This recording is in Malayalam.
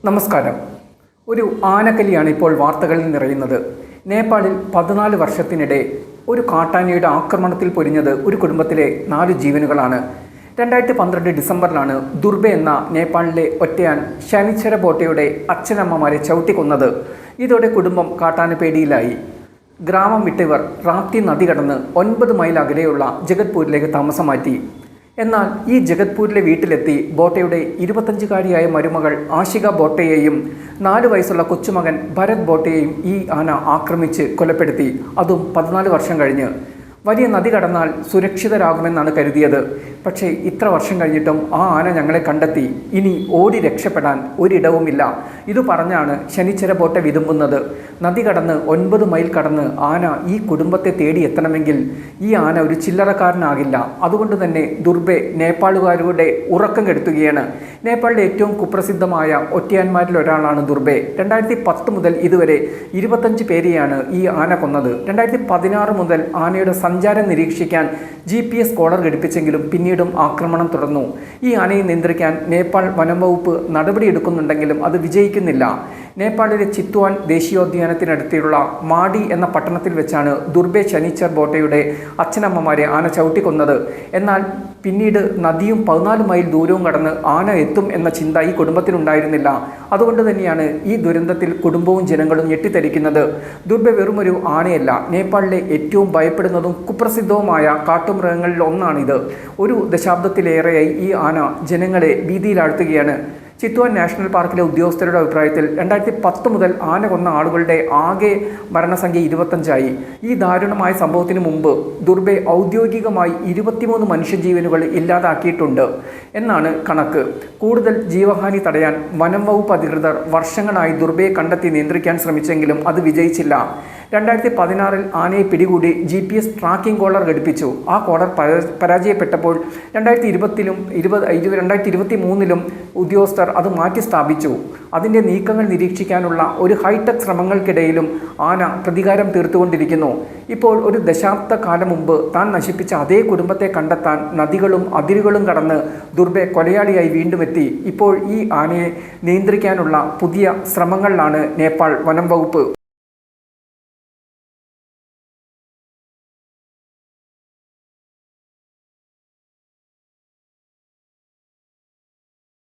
നമസ്കാരം. ഒരു ആനക്കലിയാണ് ഇപ്പോൾ വാർത്തകളിൽ നിറയുന്നത്. നേപ്പാളിൽ 14 വർഷത്തിനിടെ ഒരു കാട്ടാനയുടെ ആക്രമണത്തിൽ പൊരിഞ്ഞത് ഒരു കുടുംബത്തിലെ 4 ജീവനുകളാണ്. 2012 ഡിസംബറിലാണ് ദുർബെ എന്ന നേപ്പാളിലെ ഒറ്റയാൻ ശനിച്ചര ബോട്ടയുടെ അച്ഛനമ്മമാരെ ചവിട്ടിക്കൊന്നത്. ഇതോടെ കുടുംബം കാട്ടാന പേടിയിലായി. ഗ്രാമം വിട്ടവർ റാപ്തി നദി കടന്ന് 9 മൈൽ അകലെയുള്ള ജഗത്പൂരിലേക്ക് താമസം മാറ്റി. എന്നാൽ ഈ ജഗത്പൂരിലെ വീട്ടിലെത്തി ബോട്ടയുടെ 25-കാരിയായ മരുമകൾ ആഷിക ബോട്ടയെയും 4 വയസ്സുള്ള കൊച്ചുമകൻ ഭരത് ബോട്ടയെയും ഈ ആന ആക്രമിച്ച് കൊലപ്പെടുത്തി. അതും 14 വർഷം കഴിഞ്ഞ്. വലിയ നദി കടന്നാൽ സുരക്ഷിതരാകുമെന്നാണ് കരുതിയത്. പക്ഷേ ഇത്ര വർഷം കഴിഞ്ഞിട്ടും ആ ആന ഞങ്ങളെ കണ്ടെത്തി. ഇനി ഓടി രക്ഷപ്പെടാൻ ഒരിടവുമില്ല. ഇത് പറഞ്ഞാണ് ശനിച്ചര ബോട്ട വിതുമ്പുന്നത്. നദി കടന്ന് 9 മൈൽ കടന്ന് ആന ഈ കുടുംബത്തെ തേടി എത്തണമെങ്കിൽ ഈ ആന ഒരു ചില്ലറക്കാരനാകില്ല. അതുകൊണ്ട് തന്നെ ദുർബെ നേപ്പാളുകാരുടെ ഉറക്കം കെടുത്തുകയാണ്. നേപ്പാളിലെ ഏറ്റവും കുപ്രസിദ്ധമായ ഒറ്റയാന്മാരിൽ ഒരാളാണ് ദുർബെ. 2010 മുതൽ ഇതുവരെ 25 പേരെയാണ് ഈ ആന കൊന്നത്. 2016 മുതൽ ആനയുടെ സഞ്ചാരം നിരീക്ഷിക്കാൻ GPS കോളർ ഘടിപ്പിച്ചെങ്കിലും പിന്നീടും ആക്രമണം തുടർന്നു. ഈ ആനയെ നിയന്ത്രിക്കാൻ നേപ്പാൾ വനം വകുപ്പ് നടപടിയെടുക്കുന്നുണ്ടെങ്കിലും അത് വിജയിക്കുന്നില്ല. നേപ്പാളിലെ ചിത്വാൻ ദേശീയോദ്യാനത്തിനടുത്തുള്ള മാഡി എന്ന പട്ടണത്തിൽ വെച്ചാണ് ദുർബെ ശനിച്ചർ ബോട്ടയുടെ അച്ഛനമ്മമാരെ ആന ചവിട്ടിക്കൊന്നത്. എന്നാൽ പിന്നീട് നദിയും 14 മൈൽ ദൂരവും കടന്ന് ആന എത്തും എന്ന ചിന്ത ഈ കുടുംബത്തിനുണ്ടായിരുന്നില്ല. അതുകൊണ്ട് തന്നെയാണ് ഈ ദുരന്തത്തിൽ കുടുംബവും ജനങ്ങളും ഞെട്ടിത്തരിക്കുന്നത്. ദുർബെ വെറുമൊരു ആനയല്ല, നേപ്പാളിലെ ഏറ്റവും ഭയപ്പെടുന്നതും കുപ്രസിദ്ധവുമായ കാട്ടുമൃഗങ്ങളിൽ ഒന്നാണിത്. ഒരു ദശാബ്ദത്തിലേറെയായി ഈ ആന ജനങ്ങളെ ഭീതിയിലാഴ്ത്തുകയാണ്. ചിത്വാൻ നാഷണൽ പാർക്കിലെ ഉദ്യോഗസ്ഥരുടെ അഭിപ്രായത്തിൽ 2010 മുതൽ ആന കൊന്ന ആളുകളുടെ ആകെ മരണസംഖ്യ 25ആയി. ഈ ദാരുണമായ സംഭവത്തിന് മുമ്പ് ദുർബെ ഔദ്യോഗികമായി 23 മനുഷ്യജീവനുകൾ ഇല്ലാതാക്കിയിട്ടുണ്ട് എന്നാണ് കണക്ക്. കൂടുതൽ ജീവഹാനി തടയാൻ വനം വകുപ്പ് അധികൃതർ വർഷങ്ങളായി ദുർബയെ കണ്ടെത്തി നിയന്ത്രിക്കാൻ ശ്രമിച്ചെങ്കിലും അത് വിജയിച്ചില്ല. 2016 ആനയെ പിടികൂടി GPS ട്രാക്കിംഗ് കോളർ ഘടിപ്പിച്ചു. ആ കോളർ പരാജയപ്പെട്ടപ്പോൾ 2023 ഉദ്യോഗസ്ഥർ അത് മാറ്റി സ്ഥാപിച്ചു. അതിൻ്റെ നീക്കങ്ങൾ നിരീക്ഷിക്കാനുള്ള ഒരു ഹൈടെക് ശ്രമങ്ങൾക്കിടയിലും ആന പ്രതികാരം തീർത്തുകൊണ്ടിരിക്കുന്നു. ഇപ്പോൾ ഒരു ദശാബ്ദ കാലം മുമ്പ് താൻ നശിപ്പിച്ച അതേ കുടുംബത്തെ കണ്ടെത്താൻ നദികളും അതിരുകളും കടന്ന് ദുർബെ കൊലയാളിയായി വീണ്ടും എത്തി. ഇപ്പോൾ ഈ ആനയെ നിയന്ത്രിക്കാനുള്ള പുതിയ ശ്രമങ്ങളിലാണ് നേപ്പാൾ വനം വകുപ്പ്.